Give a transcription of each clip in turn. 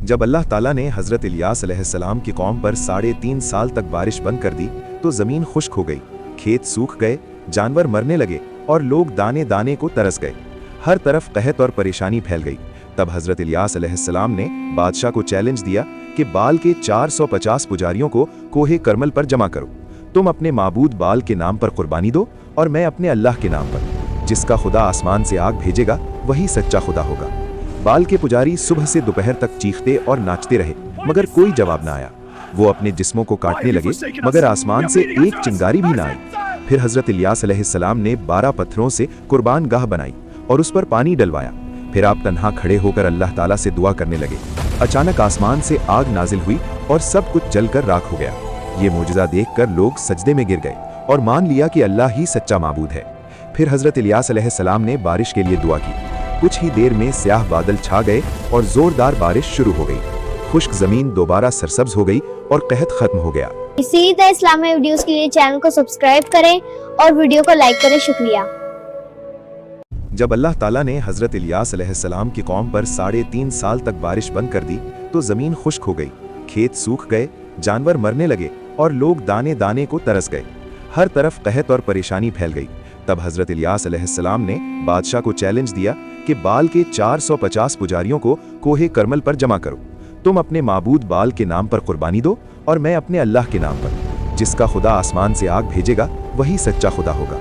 जब अल्लाह ताला ने हज़रत इलियास अलैहिस्सलाम की कौम पर 3.5 साल तक बारिश बंद कर दी तो ज़मीन खुश्क हो गई, खेत सूख गए, जानवर मरने लगे और लोग दाने दाने को तरस गए। हर तरफ कहत और परेशानी फैल गई। तब हज़रत इलियास अलैहिस्सलाम ने बादशाह को चैलेंज दिया कि बाल के 450 पुजारियों को कोहे करमल पर जमा करो। तुम अपने माबूद बाल के नाम पर कुर्बानी दो और मैं अपने अल्लाह के नाम पर। जिसका खुदा आसमान से आग भेजेगा वही सच्चा खुदा होगा। बाल के पुजारी सुबह से दोपहर तक चीखते और नाचते रहे मगर कोई जवाब ना आया। वो अपने जिस्मों को काटने लगे मगर आसमान से एक चिंगारी भी ना आई। फिर हज़रत इलियास अलैहिस्सलाम ने 12 पत्थरों से कुर्बान गाह बनाई और उस पर पानी डलवाया। फिर आप तन्हा खड़े होकर अल्लाह ताला से दुआ करने लगे। अचानक आसमान से आग नाजिल हुई और सब कुछ जलकर राख हो गया। ये मोजज़ा देखकर लोग सजदे में गिर गए और मान लिया कि अल्लाह ही सच्चा माबूद है। फिर हज़रत इलियास अलैहिस्सलाम ने बारिश के लिए दुआ की। कुछ ही देर में स्याह बादल छा गए और जोरदार बारिश शुरू हो गई। खुश्क ज़मीन दोबारा सरसब्ज हो गई और कहत खत्म हो गया। इसी तरह इस्लामी वीडियोस के लिए चैनल को सब्सक्राइब करें और वीडियो को लाइक करें। शुक्रिया। जब अल्लाह ताला ने हज़रत इलियास अलैहिस्सलाम की कौम पर 3.5 साल तक बारिश बंद कर दी तो ज़मीन खुश्क हो गई, खेत सूख गए, जानवर मरने लगे और लोग दाने दाने को तरस गए। हर तरफ कहत और परेशानी फैल गई। तब हज़रत इलियास अलैहिस्सलाम ने बादशाह को चैलेंज दिया कि बाल के 450 पुजारियों को कोहे करमल पर जमा करो। तुम अपने माबूद बाल के नाम पर कुर्बानी दो और मैं अपने अल्लाह के नाम पर। जिसका खुदा आसमान से आग भेजेगा वही सच्चा खुदा होगा।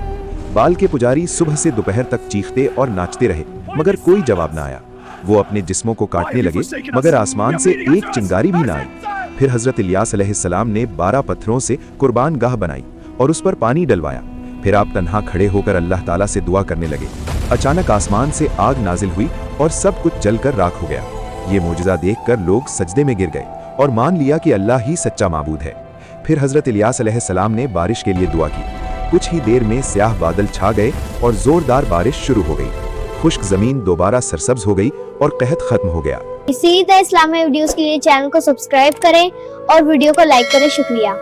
बाल के पुजारी सुबह से दोपहर तक चीखते और नाचते रहे मगर कोई जवाब ना आया। वो अपने जिस्मों को काटने लगे मगर आसमान से एक चिंगारी भी ना आई। फिर हज़रत इलियास अलैहिस्सलाम ने 12 पत्थरों से कुर्बान गाह बनाई और उस पर पानी डलवाया। फिर आप तन्हा खड़े होकर अल्लाह ताला से दुआ करने लगे। अचानक आसमान से आग नाजिल हुई और सब कुछ जलकर राख हो गया। ये मोजज़ा देखकर लोग सजदे में गिर गए और मान लिया कि अल्लाह ही सच्चा माबूद है। फिर हज़रत इलियास अलैहिस्सलाम ने बारिश के लिए दुआ की। कुछ ही देर में स्याह बादल छा गए और जोरदार बारिश शुरू हो गई। खुश्क ज़मीन दोबारा सरसब्ज हो गई और कहत खत्म हो गया। इसी तरह इस्लामी वीडियोस के लिए चैनल को सब्सक्राइब करें और वीडियो को लाइक करें। शुक्रिया।